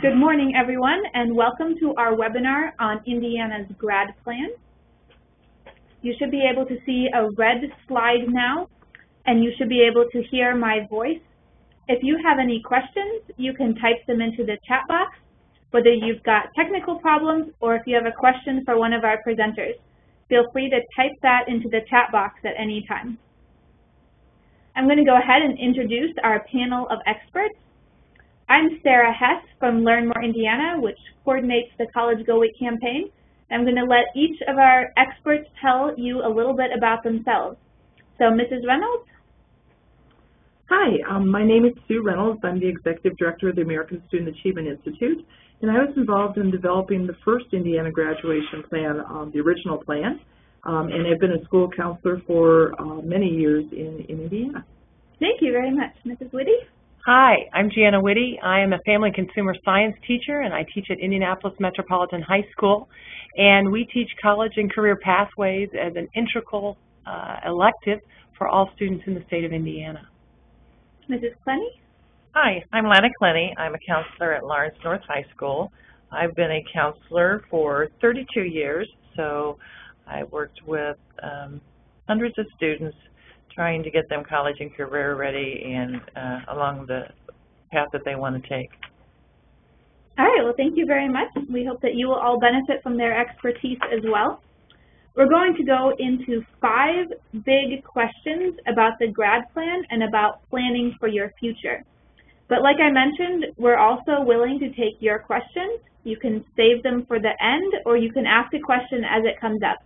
Good morning, everyone, and welcome to our webinar on Indiana's Grad Plan. You should be able to see a red slide now, and you should be able to hear my voice. If you have any questions, you can type them into the chat box, whether you've got technical problems or if you have a question for one of our presenters. Feel free to type that into the chat box at any time. I'm going to go ahead and introduce our panel of experts. I'm Sarah Hess from Learn More Indiana, which coordinates the College Go Week campaign. I'm going to let each of our experts tell you a little bit about themselves. So, Mrs. Reynolds? Hi, my name is Sue Reynolds. I'm the Executive Director of the American Student Achievement Institute, and I was involved in developing the first Indiana graduation plan, the original plan, and I've been a school counselor for many years in Indiana. Thank you very much. Mrs. Whitty? Hi, I'm Gianna Whitty. I am a family and consumer science teacher, and I teach at Indianapolis Metropolitan High School. And we teach college and career pathways as an integral elective for all students in the state of Indiana. Mrs. Clenny? Hi, I'm Lana Clenny. I'm a counselor at Lawrence North High School. I've been a counselor for 32 years, so I worked with hundreds of students trying to get them college and career ready and along the path that they want to take. All right, well, thank you very much. We hope that you will all benefit from their expertise as well. We're going to go into 5 big questions about the grad plan and about planning for your future. But like I mentioned, we're also willing to take your questions. You can save them for the end, or you can ask a question as it comes up.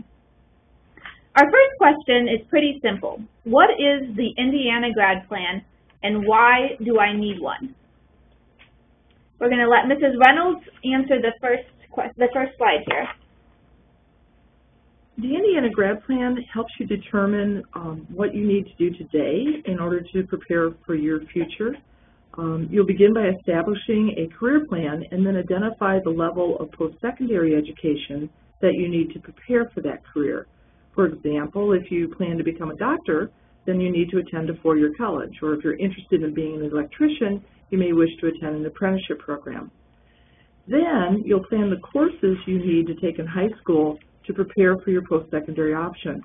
Our first question is pretty simple. What is the Indiana Grad Plan, and why do I need one? We're going to let Mrs. Reynolds answer the first slide here. The Indiana Grad Plan helps you determine what you need to do today in order to prepare for your future. You'll begin by establishing a career plan and then identify the level of post-secondary education that you need to prepare for that career. For example, if you plan to become a doctor, then you need to attend a 4-year college. Or if you're interested in being an electrician, you may wish to attend an apprenticeship program. Then you'll plan the courses you need to take in high school to prepare for your post-secondary option.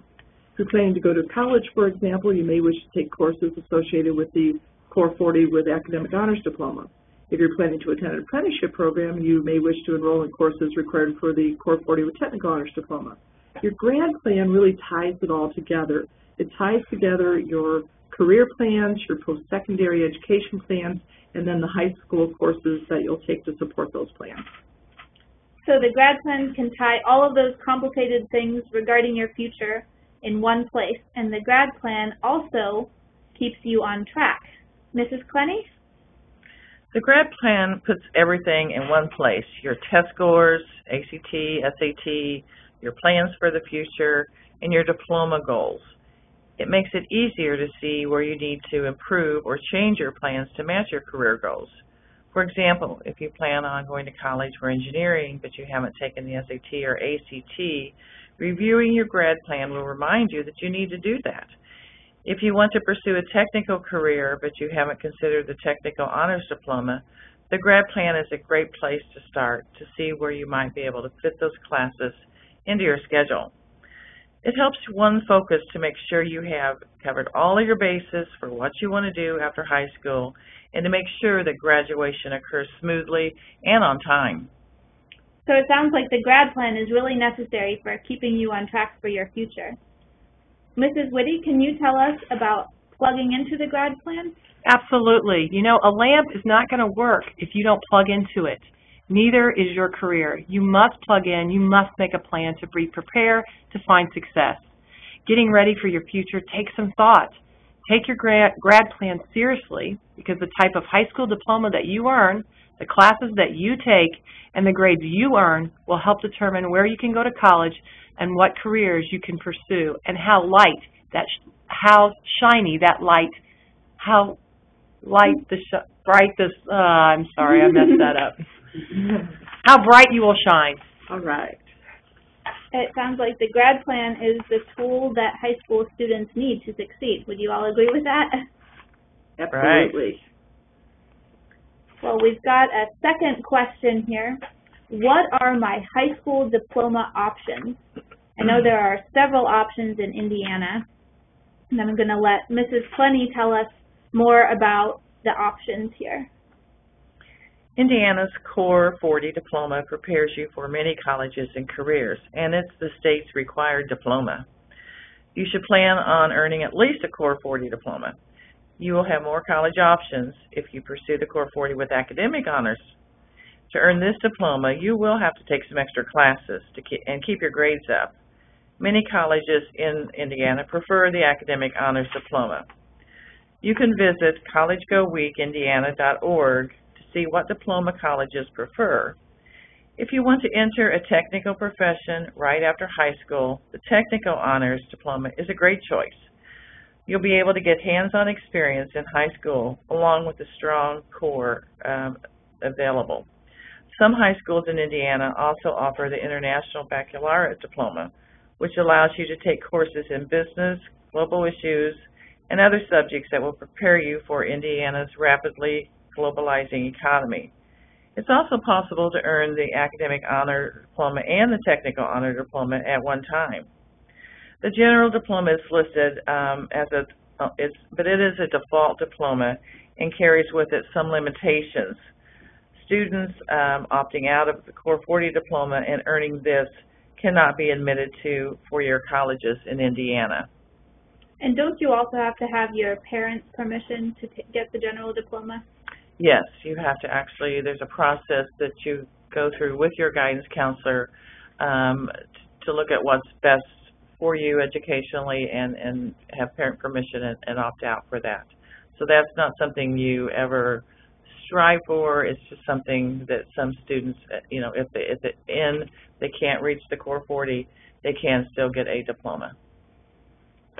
If you're planning to go to college, for example, you may wish to take courses associated with the Core 40 with Academic Honors Diploma. If you're planning to attend an apprenticeship program, you may wish to enroll in courses required for the Core 40 with Technical Honors Diploma. Your grad plan really ties it all together. It ties together your career plans, your post-secondary education plans, and then the high school courses that you'll take to support those plans. So the grad plan can tie all of those complicated things regarding your future in one place, and the grad plan also keeps you on track. Mrs. Clenny? The grad plan puts everything in one place, your test scores, ACT, SAT, your plans for the future, and your diploma goals. It makes it easier to see where you need to improve or change your plans to match your career goals. For example, if you plan on going to college for engineering but you haven't taken the SAT or ACT, reviewing your grad plan will remind you that you need to do that. If you want to pursue a technical career but you haven't considered the Technical Honors Diploma, the grad plan is a great place to start to see where you might be able to fit those classes into your schedule. It helps one focus to make sure you have covered all of your bases for what you want to do after high school and to make sure that graduation occurs smoothly and on time. So it sounds like the grad plan is really necessary for keeping you on track for your future. Mrs. Whitty, can you tell us about plugging into the grad plan? Absolutely. You know, a lamp is not going to work if you don't plug into it. Neither is your career. You must plug in. You must make a plan to prepare to find success. Getting ready for your future takes some thought. Take your grad plan seriously because the type of high school diploma that you earn, the classes that you take, and the grades you earn will help determine where you can go to college and what careers you can pursue and how shiny that light, how light bright this, I'm sorry, I messed that up. How bright you will shine. All right. It sounds like the grad plan is the tool that high school students need to succeed. Would you all agree with that? Absolutely. Well, we've got a second question here. What are my high school diploma options? I know there are several options in Indiana, and I'm going to let Mrs. Plenty tell us more about the options here. Indiana's Core 40 diploma prepares you for many colleges and careers, and it's the state's required diploma. You should plan on earning at least a Core 40 diploma. You will have more college options if you pursue the Core 40 with academic honors. To earn this diploma, you will have to take some extra classes and keep your grades up. Many colleges in Indiana prefer the academic honors diploma. You can visit collegegoweekindiana.org to see what diploma colleges prefer. If you want to enter a technical profession right after high school, the technical honors diploma is a great choice. You'll be able to get hands-on experience in high school along with the strong core available. Some high schools in Indiana also offer the International Baccalaureate Diploma, which allows you to take courses in business, global issues, and other subjects that will prepare you for Indiana's rapidly globalizing economy. It's also possible to earn the Academic Honor Diploma and the Technical Honor Diploma at one time. The General Diploma is listed but it is a default diploma and carries with it some limitations. Students opting out of the Core 40 diploma and earning this cannot be admitted to four-year colleges in Indiana. And don't you also have to have your parents' permission to get the general diploma? Yes, you have to actually, there's a process that you go through with your guidance counselor to look at what's best for you educationally and have parent permission and opt out for that. So that's not something you ever strive for. It's just something that some students, you know, if they can't reach the Core 40, they can still get a diploma.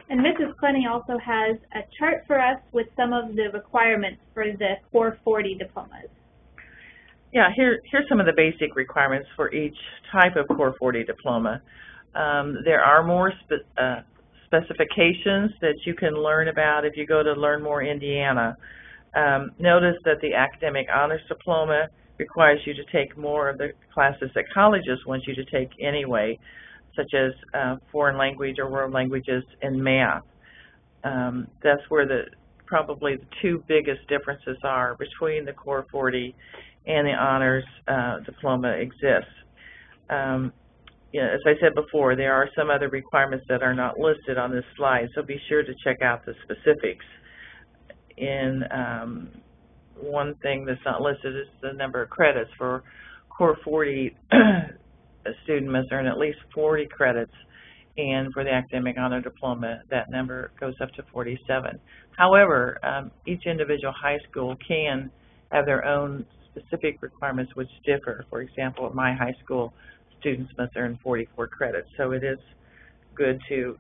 And Mrs. Plenty also has a chart for us with some of the requirements for the Core 40 diplomas. Yeah, here's some of the basic requirements for each type of Core 40 diploma. There are more specifications that you can learn about if you go to Learn More Indiana. Notice that the Academic Honors Diploma requires you to take more of the classes that colleges want you to take anyway, such as foreign language or world languages and math. That's where probably the two biggest differences are between the Core 40 and the Honors Diploma exists. As I said before, there are some other requirements that are not listed on this slide, so be sure to check out the specifics. One thing that's not listed is the number of credits. For Core 40, a student must earn at least 40 credits, and for the Academic Honor Diploma, that number goes up to 47. However, each individual high school can have their own specific requirements which differ. For example, at my high school, students must earn 44 credits, so it is good to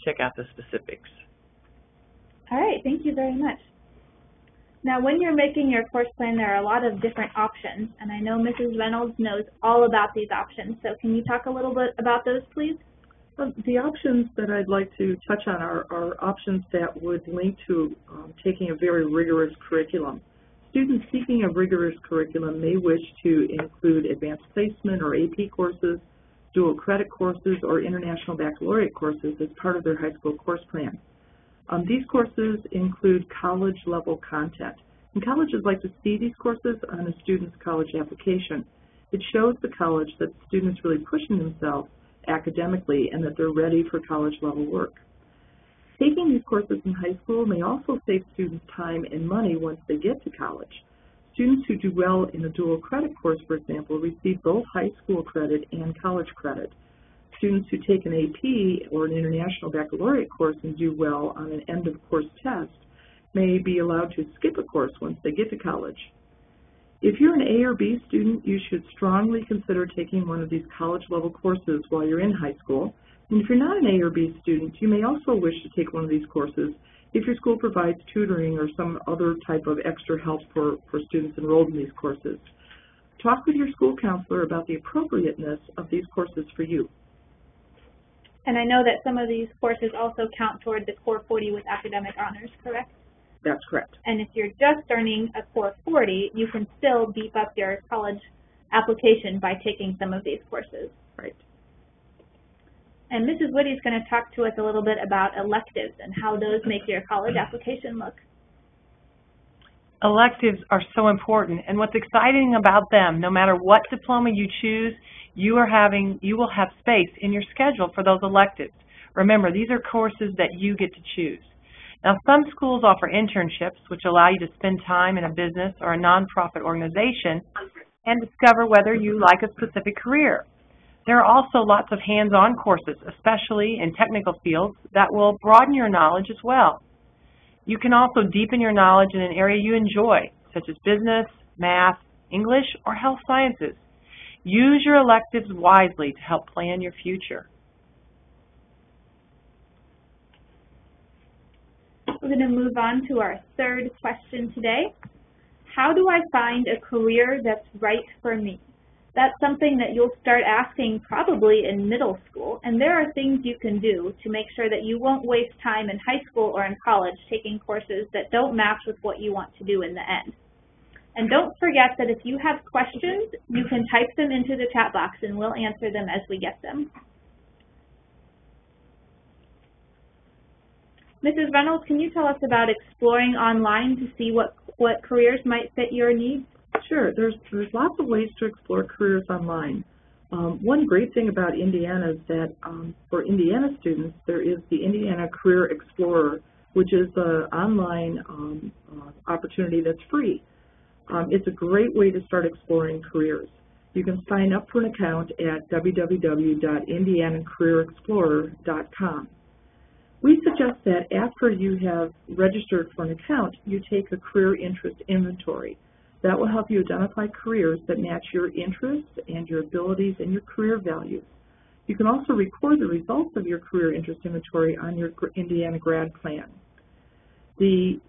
check out the specifics. All right, thank you very much. Now, when you're making your course plan, there are a lot of different options, and I know Mrs. Reynolds knows all about these options, so can you talk a little bit about those, please? Well, the options that I'd like to touch on are options that would link to taking a very rigorous curriculum. Students seeking a rigorous curriculum may wish to include advanced placement or AP courses, dual credit courses, or international baccalaureate courses as part of their high school course plan. These courses include college-level content, and colleges like to see these courses on a student's college application. It shows the college that the student is really pushing themselves academically and that they're ready for college-level work. Taking these courses in high school may also save students time and money once they get to college. Students who do well in a dual credit course, for example, receive both high school credit and college credit. Students who take an AP or an international baccalaureate course and do well on an end-of-course test may be allowed to skip a course once they get to college. If you're an A or B student, you should strongly consider taking one of these college-level courses while you're in high school. And if you're not an A or B student, you may also wish to take one of these courses if your school provides tutoring or some other type of extra help for students enrolled in these courses. Talk with your school counselor about the appropriateness of these courses for you. And I know that some of these courses also count toward the Core 40 with academic honors, correct? That's correct. And if you're just earning a 440, you can still beef up your college application by taking some of these courses. Right. And Mrs. Woody is going to talk to us a little bit about electives and how those make your college application look. Electives are so important, and what's exciting about them, no matter what diploma you choose, you will have space in your schedule for those electives. Remember, these are courses that you get to choose. Now, some schools offer internships, which allow you to spend time in a business or a nonprofit organization and discover whether you like a specific career. There are also lots of hands-on courses, especially in technical fields, that will broaden your knowledge as well. You can also deepen your knowledge in an area you enjoy, such as business, math, English, or health sciences. Use your electives wisely to help plan your future. We're going to move on to our third question today. How do I find a career that's right for me? That's something that you'll start asking probably in middle school, and there are things you can do to make sure that you won't waste time in high school or in college taking courses that don't match with what you want to do in the end. And don't forget that if you have questions, you can type them into the chat box and we'll answer them as we get them. Mrs. Reynolds, can you tell us about exploring online to see what careers might fit your needs? Sure. There's lots of ways to explore careers online. One great thing about Indiana is that for Indiana students, there is the Indiana Career Explorer, which is an online opportunity that's free. It's a great way to start exploring careers. You can sign up for an account at www.indianacareerexplorer.com. We suggest that after you have registered for an account, you take a career interest inventory. That will help you identify careers that match your interests and your abilities and your career values. You can also record the results of your career interest inventory on your Indiana Grad Plan. The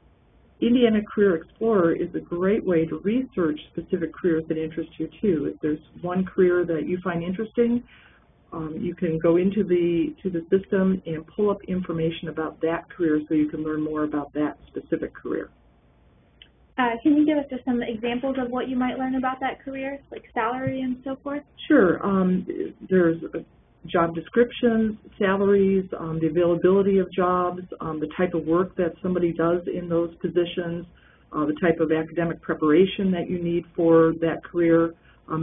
Indiana Career Explorer is a great way to research specific careers that interest you too. If there's one career that you find interesting, you can go into the system and pull up information about that career so you can learn more about that specific career. Can you give us just some examples of what you might learn about that career, like salary and so forth? Sure. There's job descriptions, salaries, the availability of jobs, the type of work that somebody does in those positions, the type of academic preparation that you need for that career.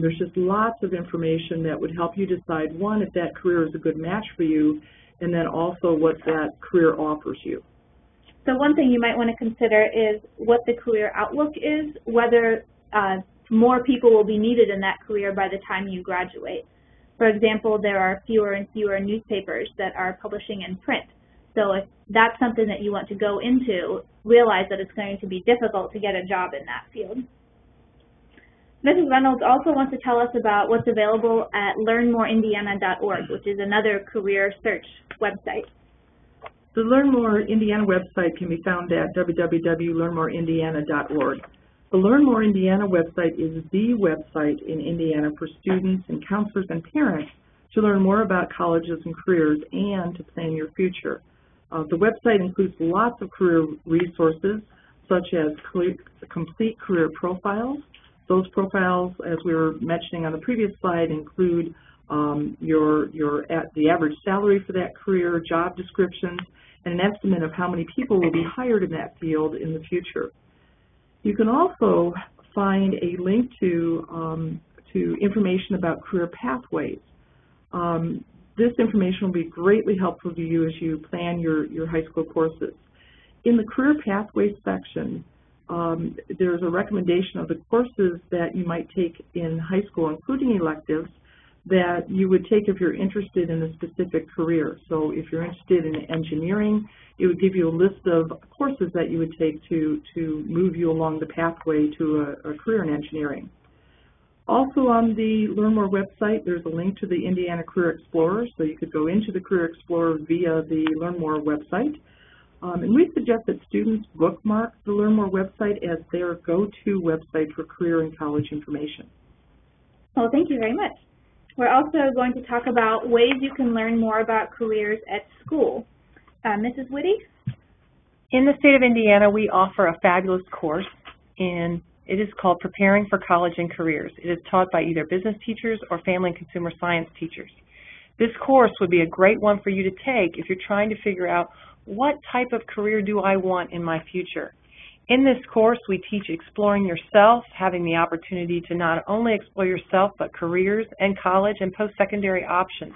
There's just lots of information that would help you decide, one, if that career is a good match for you, and then also what that career offers you. So one thing you might want to consider is what the career outlook is, whether more people will be needed in that career by the time you graduate. For example, there are fewer and fewer newspapers that are publishing in print. So if that's something that you want to go into, realize that it's going to be difficult to get a job in that field. Mrs. Reynolds also wants to tell us about what's available at learnmoreindiana.org, which is another career search website. The Learn More Indiana website can be found at www.learnmoreindiana.org. The Learn More Indiana website is the website in Indiana for students and counselors and parents to learn more about colleges and careers and to plan your future. The website includes lots of career resources, such as complete career profiles. Those profiles, as we were mentioning on the previous slide, include the average salary for that career, job descriptions, and an estimate of how many people will be hired in that field in the future. You can also find a link to information about career pathways. This information will be greatly helpful to you as you plan your high school courses. In the career pathways section, there's a recommendation of the courses that you might take in high school, including electives, that you would take if you're interested in a specific career. So if you're interested in engineering, it would give you a list of courses that you would take to move you along the pathway to a career in engineering. Also on the Learn More website, there's a link to the Indiana Career Explorer, so you could go into the Career Explorer via the Learn More website. And we suggest that students bookmark the Learn More website as their go-to website for career and college information. Well, thank you very much. We're also going to talk about ways you can learn more about careers at school. Mrs. Whitty? In the state of Indiana, we offer a fabulous course, and it is called Preparing for College and Careers. It is taught by either business teachers or family and consumer science teachers. This course would be a great one for you to take if you're trying to figure out what type of career do I want in my future. In this course, we teach exploring yourself, having the opportunity to not only explore yourself, but careers and college and post-secondary options.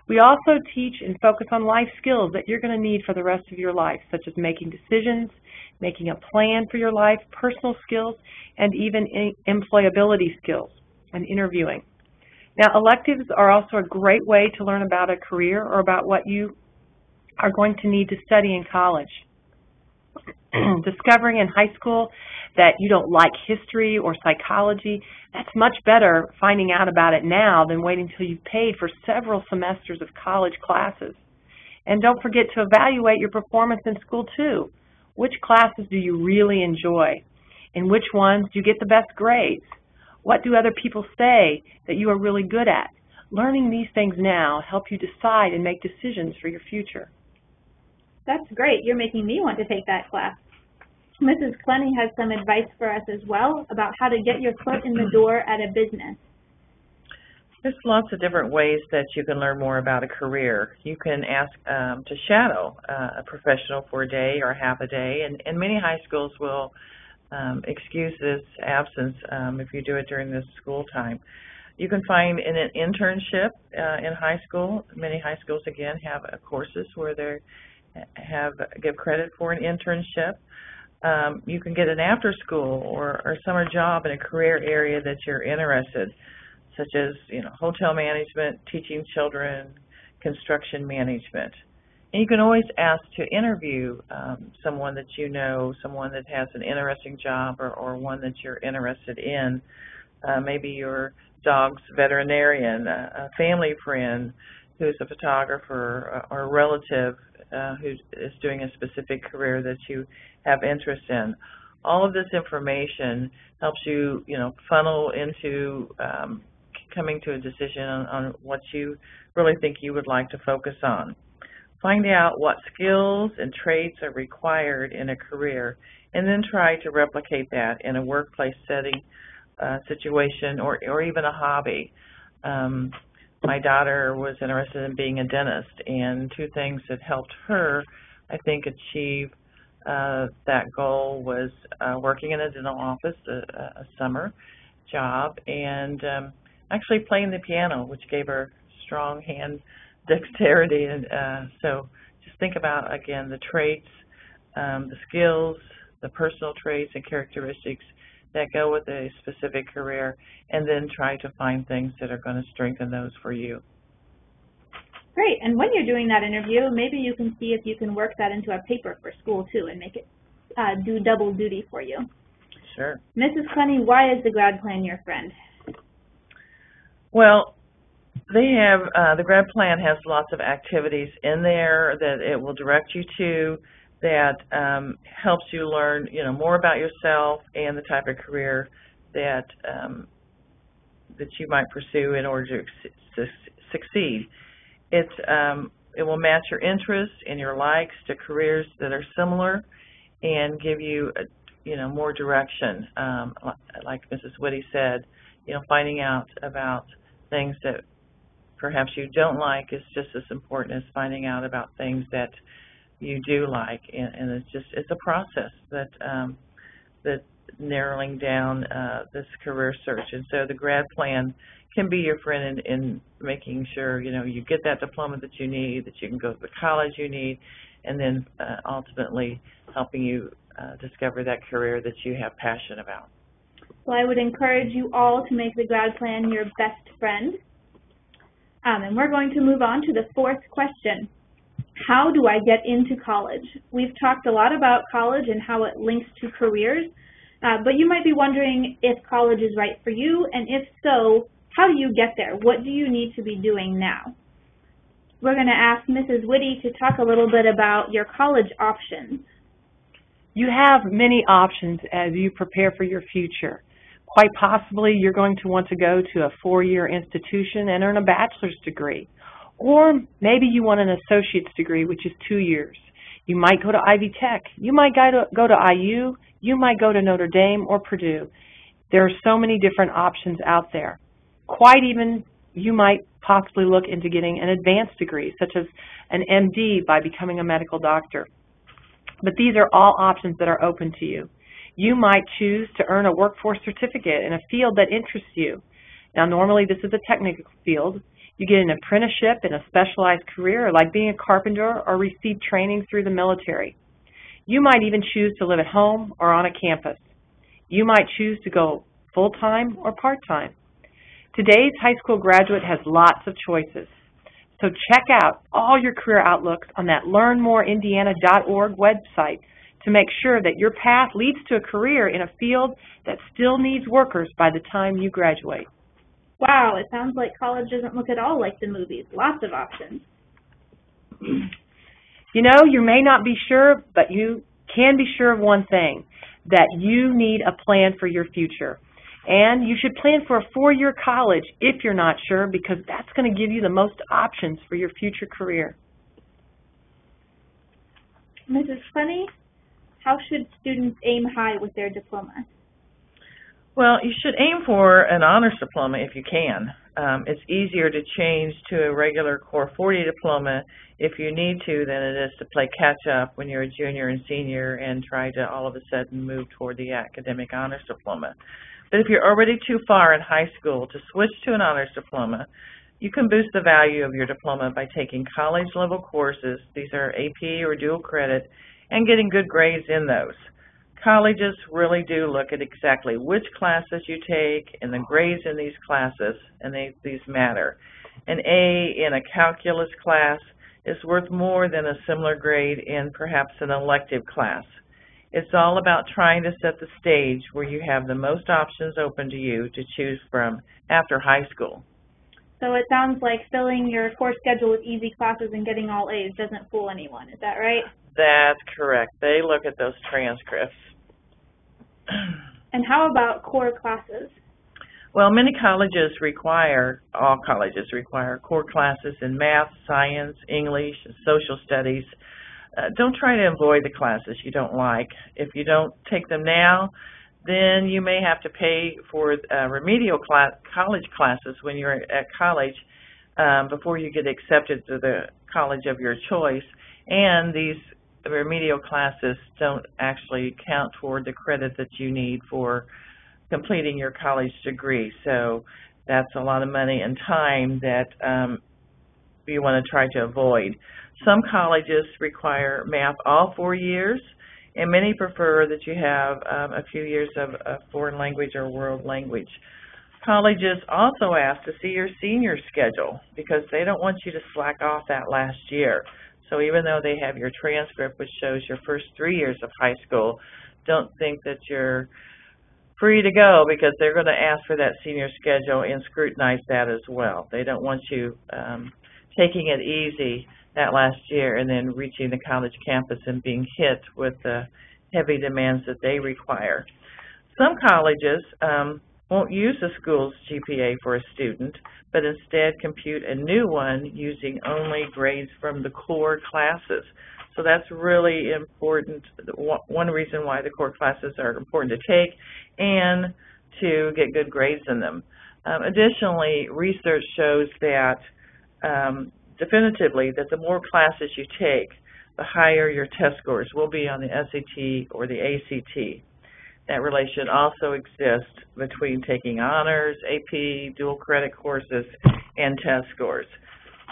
We also teach and focus on life skills that you're going to need for the rest of your life, such as making decisions, making a plan for your life, personal skills, and even employability skills and interviewing. Now, electives are also a great way to learn about a career or about what you are going to need to study in college. Discovering in high school that you don't like history or psychology, that's much better finding out about it now than waiting until you've paid for several semesters of college classes. And don't forget to evaluate your performance in school too. Which classes do you really enjoy? In which ones do you get the best grades? What do other people say that you are really good at? Learning these things now help you decide and make decisions for your future. That's great. You're making me want to take that class. Mrs. Clenny has some advice for us as well about how to get your foot in the door at a business. There's lots of different ways that you can learn more about a career. You can ask to shadow a professional for a day or half a day, and many high schools will excuse this absence if you do it during this school time. You can find in an internship in high school. Many high schools, again, have courses where they give credit for an internship. You can get an after-school or summer job in a career area that you're interested, such as hotel management, teaching children, construction management. And you can always ask to interview someone that you know, someone that has an interesting job or one that you're interested in. Maybe your dog's veterinarian, a family friend who's a photographer, or a relative who is doing a specific career that you have interest in. All of this information helps you, funnel into coming to a decision on what you really think you would like to focus on. Find out what skills and traits are required in a career, and then try to replicate that in a workplace setting, situation, or even a hobby. My daughter was interested in being a dentist, and two things that helped her, I think, achieve that goal was working in a dental office, a summer job, and actually playing the piano, which gave her strong hand dexterity. And so just think about, again, the traits, the skills, the personal traits and characteristics that go with a specific career, and then try to find things that are going to strengthen those for you. Great. And when you're doing that interview, maybe you can see if you can work that into a paper for school too and make it do double duty for you. Sure. Mrs. Clenny, why is the Grad Plan your friend? Well, they have the Grad Plan has lots of activities in there that it will direct you to, that helps you learn, more about yourself and the type of career that that you might pursue in order to succeed. It will match your interests and your likes to careers that are similar, and give you, more direction. Like Mrs. Whitty said, finding out about things that perhaps you don't like is just as important as finding out about things that you do like, and it's a process that narrowing down this career search. And so the Grad Plan can be your friend in making sure you get that diploma that you need, that you can go to the college you need, and then ultimately helping you discover that career that you have passion about. Well, I would encourage you all to make the Grad Plan your best friend. And we're going to move on to the fourth question. How do I get into college? We've talked a lot about college and how it links to careers, but you might be wondering if college is right for you, and if so, how do you get there? What do you need to be doing now? We're going to ask Mrs. Whitty to talk a little bit about your college options. You have many options as you prepare for your future. Quite possibly you're going to want to go to a 4-year institution and earn a bachelor's degree. Or maybe you want an associate's degree, which is 2 years. You might go to Ivy Tech. You might go to IU. You might go to Notre Dame or Purdue. There are so many different options out there. Quite even, you might possibly look into getting an advanced degree, such as an MD by becoming a medical doctor. But these are all options that are open to you. You might choose to earn a workforce certificate in a field that interests you. Now, normally this is a technical field. You get an apprenticeship in a specialized career like being a carpenter or receive training through the military. You might even choose to live at home or on a campus. You might choose to go full-time or part-time. Today's high school graduate has lots of choices. So check out all your career outlooks on that learnmoreindiana.org website to make sure that your path leads to a career in a field that still needs workers by the time you graduate. Wow, it sounds like college doesn't look at all like the movies. Lots of options. You know, you may not be sure, but you can be sure of one thing, that you need a plan for your future. And you should plan for a 4-year college if you're not sure, because that's going to give you the most options for your future career. Mrs. Clenny, how should students aim high with their diploma? Well, you should aim for an honors diploma if you can. It's easier to change to a regular Core 40 diploma if you need to than it is to play catch-up when you're a junior and senior and try to all of a sudden move toward the academic honors diploma. But if you're already too far in high school to switch to an honors diploma, you can boost the value of your diploma by taking college-level courses. These are AP or dual credit, and getting good grades in those. Colleges really do look at exactly which classes you take and the grades in these classes, and these matter. An A in a calculus class is worth more than a similar grade in perhaps an elective class. It's all about trying to set the stage where you have the most options open to you to choose from after high school. So it sounds like filling your course schedule with easy classes and getting all A's doesn't fool anyone. Is that right? That's correct. They look at those transcripts. And how about core classes? Well, all colleges require core classes in math, science, English, social studies. Don't try to avoid the classes you don't like. If you don't take them now, then you may have to pay for remedial college classes when you're at college before you get accepted to the college of your choice. And these remedial classes don't actually count toward the credit that you need for completing your college degree. So that's a lot of money and time that you want to try to avoid. Some colleges require math all 4 years, and many prefer that you have a few years of a foreign language or world language. Colleges also ask to see your senior schedule because they don't want you to slack off that last year. So even though they have your transcript, which shows your first 3 years of high school, don't think that you're free to go because they're going to ask for that senior schedule and scrutinize that as well. They don't want you taking it easy that last year and then reaching the college campus and being hit with the heavy demands that they require. Some colleges won't use the school's GPA for a student, but instead compute a new one using only grades from the core classes. So that's really important, one reason why the core classes are important to take and to get good grades in them. Additionally, research shows that definitively that the more classes you take, the higher your test scores will be on the SAT or the ACT. That relation also exists between taking honors, AP, dual credit courses, and test scores.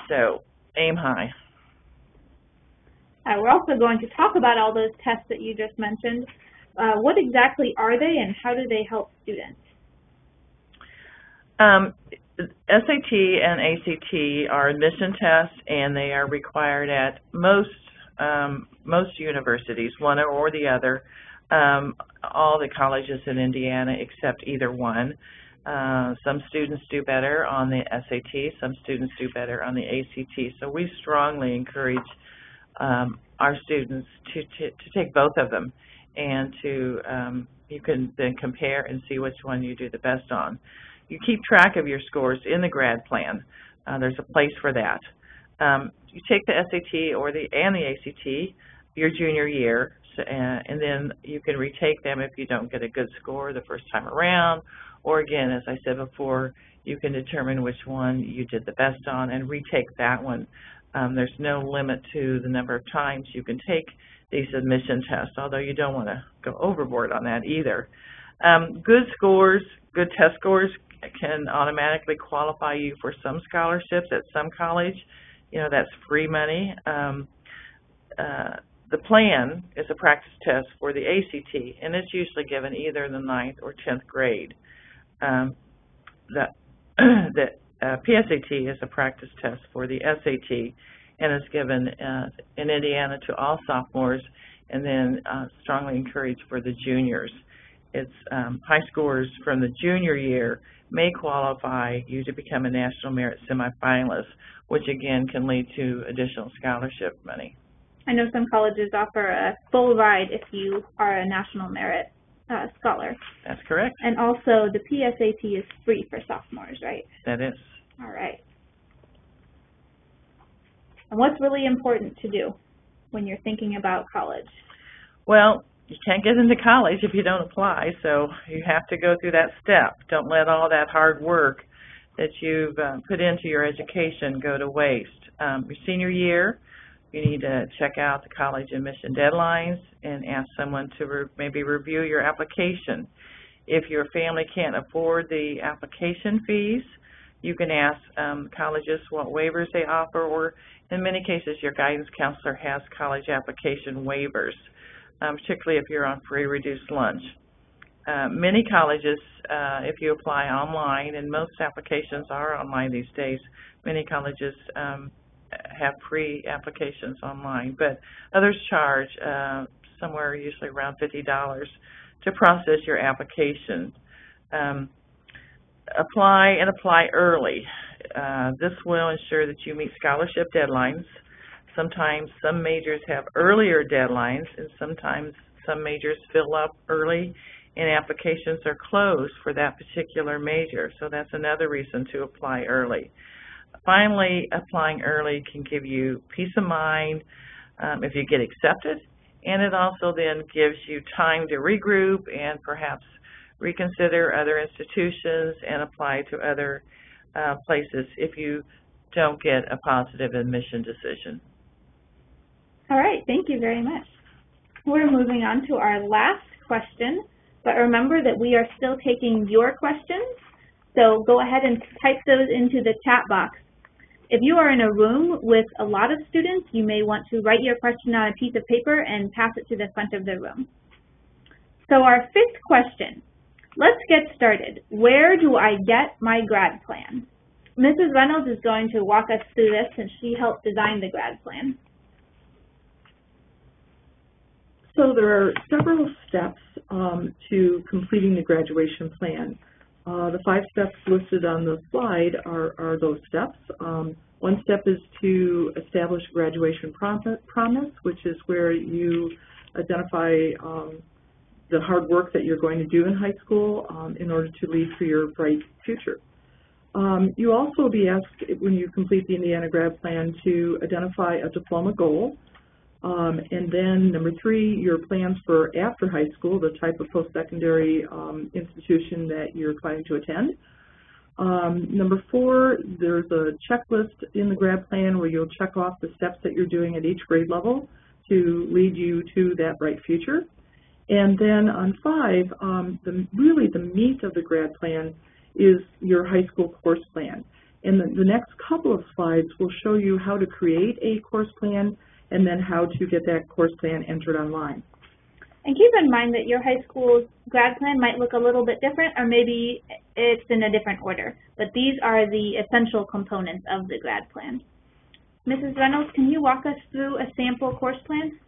So aim high. We're also going to talk about all those tests that you just mentioned. What exactly are they and how do they help students? SAT and ACT are admission tests, and they are required at most universities, one or the other. All the colleges in Indiana except either one. Some students do better on the SAT, some students do better on the ACT. So we strongly encourage our students to take both of them, and you can then compare and see which one you do the best on. You keep track of your scores in the grad plan. There's a place for that. You take the SAT and the ACT. your junior year, and then you can retake them if you don't get a good score the first time around, or again, as I said before, you can determine which one you did the best on and retake that one. There's no limit to the number of times you can take these admission tests, although you don't want to go overboard on that either. Good scores, good test scores can automatically qualify you for some scholarships at some college. You know, that's free money. The plan is a practice test for the ACT, and it's usually given either in the 9th or 10th grade. The PSAT is a practice test for the SAT, and is given in Indiana to all sophomores, and then strongly encouraged for the juniors. It's high scores from the junior year may qualify you to become a National Merit semifinalist, which again can lead to additional scholarship money. I know some colleges offer a full ride if you are a National Merit scholar. That's correct. And also the PSAT is free for sophomores, right? That is. All right. And what's really important to do when you're thinking about college? Well, you can't get into college if you don't apply, so you have to go through that step. Don't let all that hard work that you've put into your education go to waste. Your senior year, you need to check out the college admission deadlines and ask someone to maybe review your application. If your family can't afford the application fees, you can ask colleges what waivers they offer, or in many cases your guidance counselor has college application waivers, particularly if you're on free reduced lunch. Many colleges, if you apply online, and most applications are online these days, many colleges have free applications online, but others charge somewhere usually around $50 to process your application. Apply and apply early. This will ensure that you meet scholarship deadlines. Sometimes some majors have earlier deadlines, and sometimes some majors fill up early and applications are closed for that particular major, so that's another reason to apply early. Finally, applying early can give you peace of mind if you get accepted, and it also then gives you time to regroup and perhaps reconsider other institutions and apply to other places if you don't get a positive admission decision. All right, thank you very much. We're moving on to our last question, but remember that we are still taking your questions, so go ahead and type those into the chat box. If you are in a room with a lot of students, you may want to write your question on a piece of paper and pass it to the front of the room. So our fifth question, let's get started. Where do I get my grad plan? Mrs. Reynolds is going to walk us through this since she helped design the grad plan. So there are several steps to completing the graduation plan. The 5 steps listed on the slide are those steps. One step is to establish graduation promise, which is where you identify the hard work that you're going to do in high school in order to lead for your bright future. You also will be asked, when you complete the Indiana Grad Plan, to identify a diploma goal. And then number 3, your plans for after high school, the type of post-secondary institution that you're planning to attend. Number 4, there's a checklist in the grad plan where you'll check off the steps that you're doing at each grade level to lead you to that bright future. And then on 5, really the meat of the grad plan is your high school course plan. And the next couple of slides will show you how to create a course plan and then how to get that course plan entered online. And keep in mind that your high school's grad plan might look a little bit different, or maybe it's in a different order. But these are the essential components of the grad plan. Mrs. Reynolds, can you walk us through a sample course plan?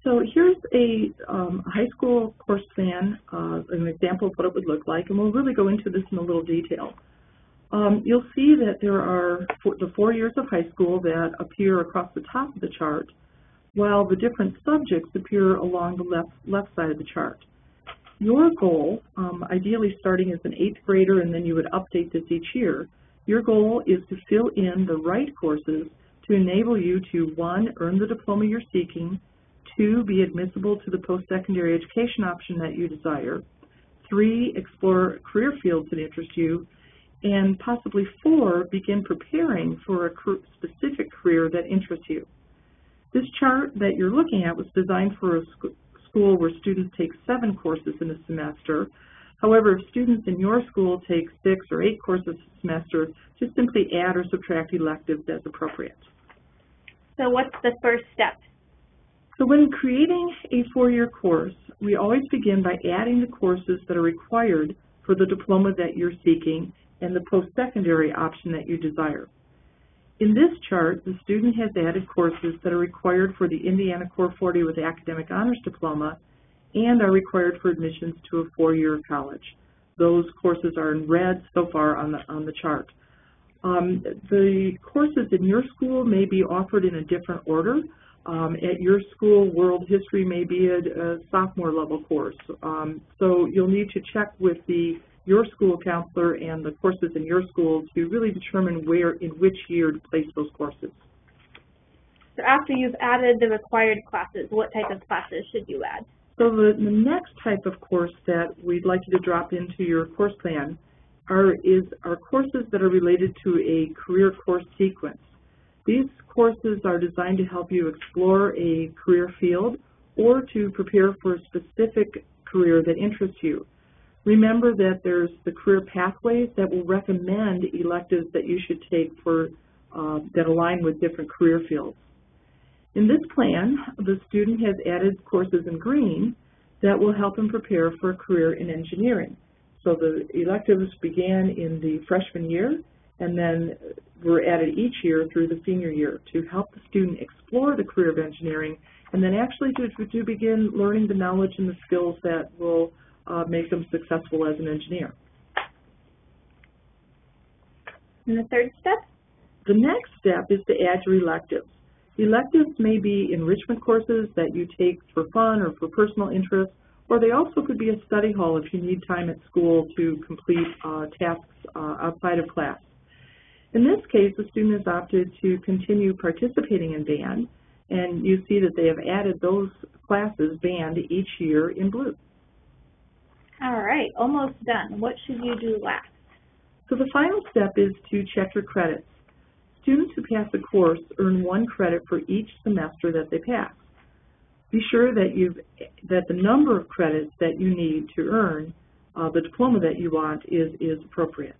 So here's a high school course plan, an example of what it would look like, and we'll really go into this in a little detail. You'll see that there are the 4 years of high school that appear across the top of the chart, while the different subjects appear along the left side of the chart. Your goal, ideally starting as an 8th grader, and then you would update this each year, your goal is to fill in the right courses to enable you to, 1, earn the diploma you're seeking, 2, be admissible to the post-secondary education option that you desire. 3, explore career fields that interest you. And possibly 4, begin preparing for a specific career that interests you. This chart that you're looking at was designed for a school where students take 7 courses in a semester. However, if students in your school take 6 or 8 courses a semester, just simply add or subtract electives as appropriate. So what's the first step? So when creating a 4-year course, we always begin by adding the courses that are required for the diploma that you're seeking and the post-secondary option that you desire. In this chart, the student has added courses that are required for the Indiana Core 40 with Academic Honors Diploma and are required for admissions to a 4-year college. Those courses are in red so far on the chart. The courses in your school may be offered in a different order. At your school, World History may be a sophomore level course. So you'll need to check with your school counselor and the courses in your school to really determine where, in which year to place those courses. So after you've added the required classes, what type of classes should you add? So the next type of course that we'd like you to drop into your course plan are courses that are related to a career course sequence. These courses are designed to help you explore a career field or to prepare for a specific career that interests you. Remember that there's the career pathways that will recommend electives that you should take that align with different career fields. In this plan, the student has added courses in green that will help him prepare for a career in engineering. So the electives began in the freshman year and then were added each year through the senior year to help the student explore the career of engineering and then actually to begin learning the knowledge and the skills that will make them successful as an engineer. And the third step? The next step is to add your electives. Electives may be enrichment courses that you take for fun or for personal interest, or they also could be a study hall if you need time at school to complete tasks outside of class. In this case, the student has opted to continue participating in band, and you see that they have added those classes, band, each year in blue. All right, almost done. What should you do last? So the final step is to check your credits. Students who pass a course earn 1 credit for each semester that they pass. Be sure that the number of credits that you need to earn the diploma that you want is appropriate.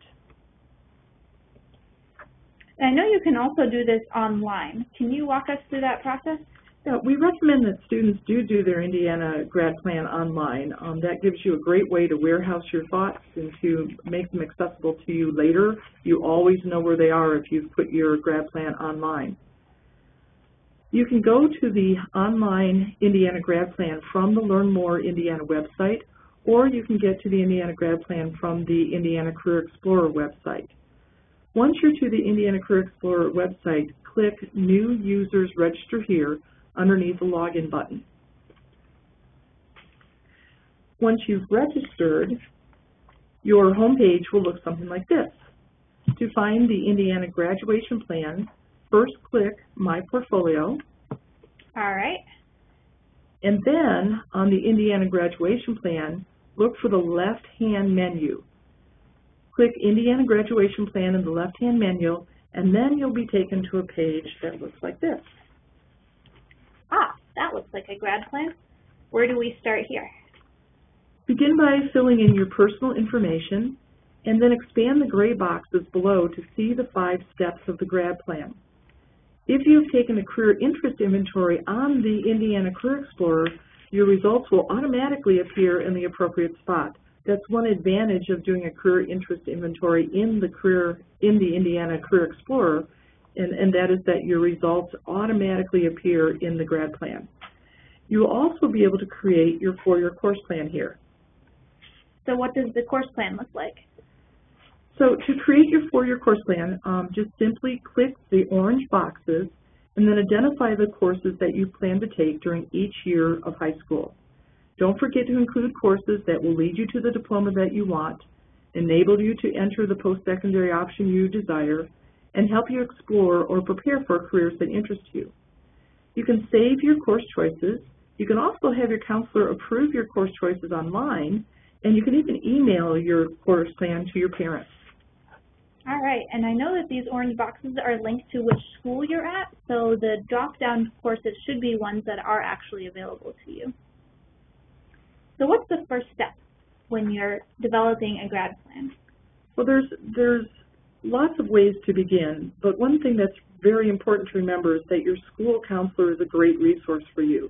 I know you can also do this online. Can you walk us through that process? Yeah, we recommend that students do their Indiana Grad Plan online. That gives you a great way to warehouse your thoughts and to make them accessible to you later. You always know where they are if you've put your Grad Plan online. You can go to the online Indiana Grad Plan from the Learn More Indiana website, or you can get to the Indiana Grad Plan from the Indiana Career Explorer website. Once you're to the Indiana Career Explorer website, click New Users Register Here underneath the Login button. Once you've registered, your home page will look something like this. To find the Indiana Graduation Plan, first click My Portfolio. All right. And then on the Indiana Graduation Plan, look for the left-hand menu. Click Indiana Graduation Plan in the left-hand menu, and then you'll be taken to a page that looks like this. Ah, that looks like a grad plan. Where do we start here? Begin by filling in your personal information, and then expand the gray boxes below to see the 5 steps of the grad plan. If you've taken a career interest inventory on the Indiana Career Explorer, your results will automatically appear in the appropriate spot. That's one advantage of doing a career interest inventory in the Indiana Career Explorer, and that is that your results automatically appear in the grad plan. You will also be able to create your 4-year course plan here. So what does the course plan look like? So to create your 4-year course plan, just simply click the orange boxes and then identify the courses that you plan to take during each year of high school. Don't forget to include courses that will lead you to the diploma that you want, enable you to enter the post-secondary option you desire, and help you explore or prepare for careers that interest you. You can save your course choices You can also have your counselor approve your course choices online, and you can even email your course plan to your parents. All right, and I know that these orange boxes are linked to which school you're at, so the drop-down courses should be ones that are actually available to you. So what's the first step when you're developing a grad plan? Well, there's lots of ways to begin, but one thing that's very important to remember is that your school counselor is a great resource for you.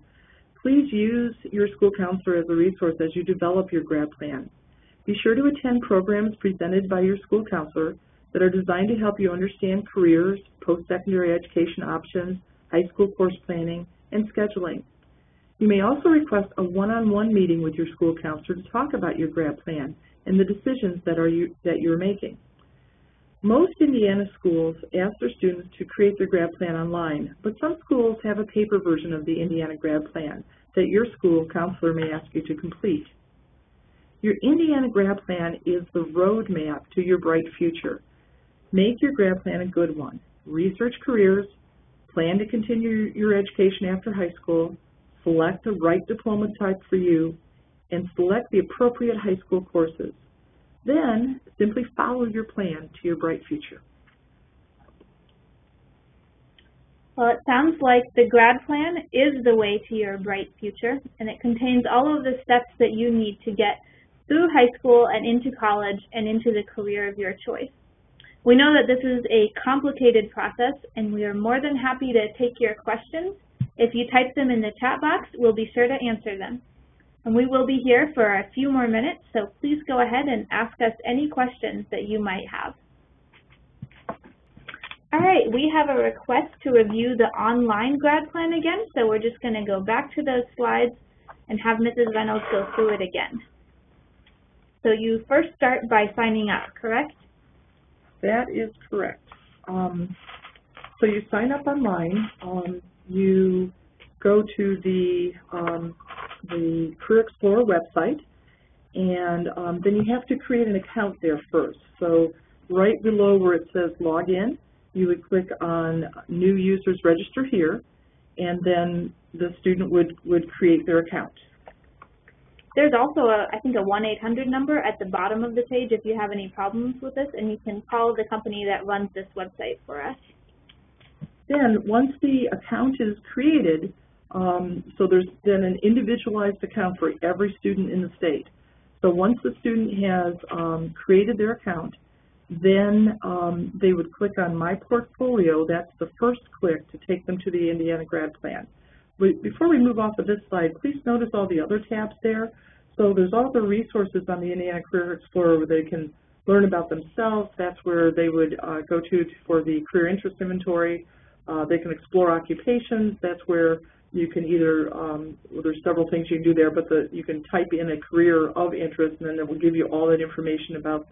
Please use your school counselor as a resource as you develop your grad plan. Be sure to attend programs presented by your school counselor that are designed to help you understand careers, post-secondary education options, high school course planning, and scheduling. You may also request a one-on-one meeting with your school counselor to talk about your grad plan and the decisions that you're making. Most Indiana schools ask their students to create their grad plan online, but some schools have a paper version of the Indiana grad plan that your school counselor may ask you to complete. Your Indiana grad plan is the roadmap to your bright future. Make your grad plan a good one. Research careers, plan to continue your education after high school, select the right diploma type for you, and select the appropriate high school courses. Then, simply follow your plan to your bright future. Well, it sounds like the grad plan is the way to your bright future, and it contains all of the steps that you need to get through high school and into college and into the career of your choice. We know that this is a complicated process, and we are more than happy to take your questions. If you type them in the chat box, we'll be sure to answer them. And we will be here for a few more minutes, so please go ahead and ask us any questions that you might have. All right, we have a request to review the online grad plan again, so we're just going to go back to those slides and have Mrs. Reynolds go through it again. So you first start by signing up, correct? That is correct. So you sign up online. You go to the Career Explorer website, and then you have to create an account there first. So right below where it says log in, you would click on new users register here, and then the student would create their account. There's also, I think, a 1-800 number at the bottom of the page if you have any problems with this, and you can call the company that runs this website for us. Then, once the account is created, so there's then an individualized account for every student in the state. So once the student has created their account, then they would click on My Portfolio. That's the first click to take them to the Indiana Grad Plan. Before we move off of this slide, please notice all the other tabs there. So there's all the resources on the Indiana Career Explorer where they can learn about themselves. That's where they would go to for the career interest inventory. They can explore occupations. That's where you can either, well, there's several things you can do there, but you can type in a career of interest, and then it will give you all that information about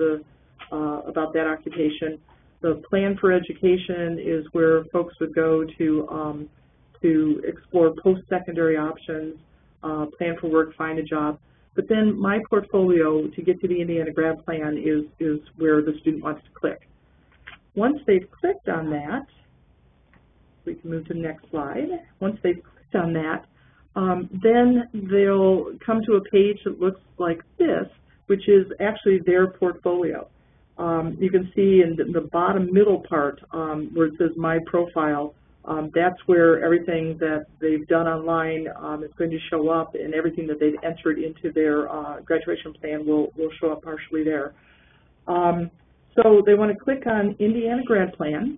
about that occupation. The plan for education is where folks would go to explore post-secondary options, plan for work, find a job. But then My Portfolio, to get to the Indiana Grad Plan, is where the student wants to click. Once they've clicked on that, we can move to the next slide. Once they've clicked on that, then they'll come to a page that looks like this, which is actually their portfolio. You can see in the bottom middle part where it says My Profile, that's where everything that they've done online is going to show up, and everything that they've entered into their graduation plan will show up partially there. So they want to click on Indiana Grad Plan,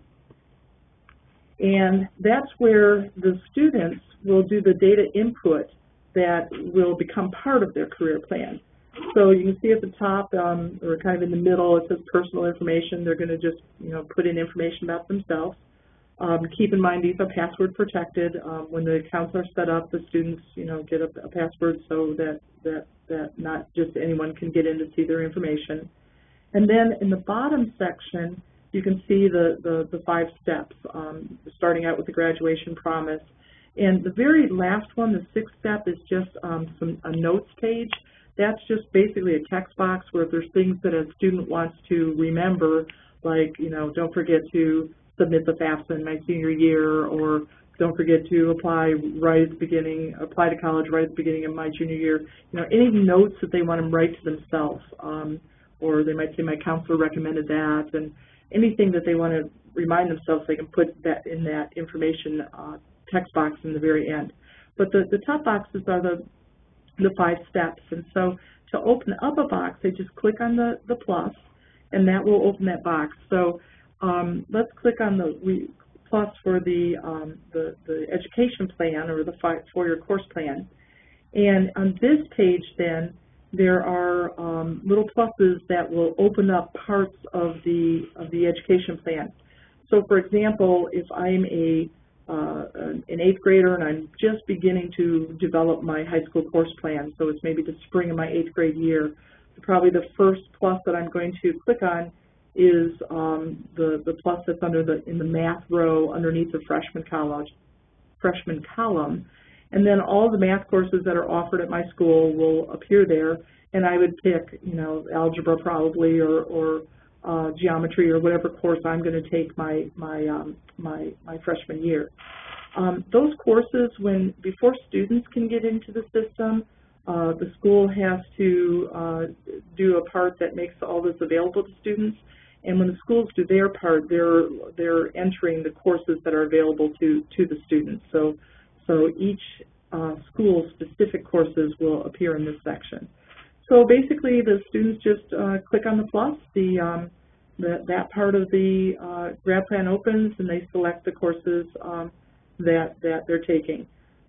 and that's where the students will do the data input that will become part of their career plan. So you can see at the top, or kind of in the middle, it says personal information. They're going to just, put in information about themselves. Keep in mind these are password protected. When the accounts are set up, the students, get a password so that not just anyone can get in to see their information. And then in the bottom section, you can see the 5 steps, starting out with the graduation promise. And the very last one, the 6th step, is just a notes page. That's just basically a text box where if there's things that a student wants to remember, like, don't forget to submit the FAFSA in my senior year, or don't forget to apply right at the beginning, apply to college right at the beginning of my junior year. You know, any notes that they want to write to themselves, or they might say my counselor recommended that, and anything that they want to remind themselves, they can put that in that information text box in the very end. But the top boxes are the 5 steps, and so to open up a box, they just click on the plus, and that will open that box. So let's click on the plus for the education plan, or the 4-year course plan. And on this page then, there are little pluses that will open up parts of the education plan. So for example, if I'm an 8th grader and I'm just beginning to develop my high school course plan, so it's maybe the spring of my 8th grade year, probably the first plus that I'm going to click on is the plus that's in the math row underneath the freshman column. And then all the math courses that are offered at my school will appear there, and I would pick, you know, algebra probably, or geometry, or whatever course I'm going to take my freshman year. Those courses, before students can get into the system, the school has to do a part that makes all this available to students. And when the schools do their part, they're entering the courses that are available to the students. So each school's specific courses will appear in this section. So basically, the students just click on the plus. That part of the grad plan opens, and they select the courses that they're taking.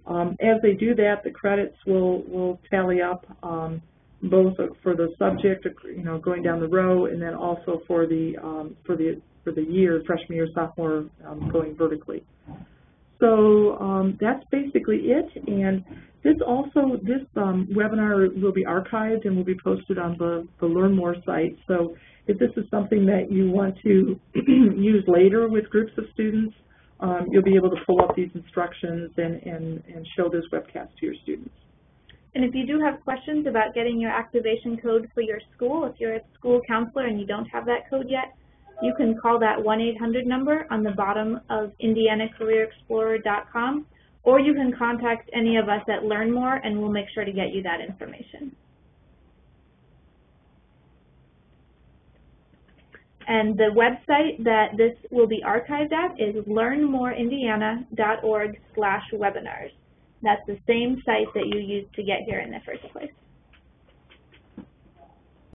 As they do that, the credits will tally up, both for the subject, you know, going down the row, and then also for the year, freshman year, sophomore, going vertically. So that's basically it. And this webinar will be archived and will be posted on the Learn More site. So if this is something that you want to use later with groups of students, you'll be able to pull up these instructions and show this webcast to your students. And if you do have questions about getting your activation code for your school, if you're a school counselor and you don't have that code yet, you can call that 1-800 number on the bottom of indianacareerexplorer.com, or you can contact any of us at Learn More, and we'll make sure to get you that information. And the website that this will be archived at is learnmoreindiana.org/webinars. That's the same site that you used to get here in the first place.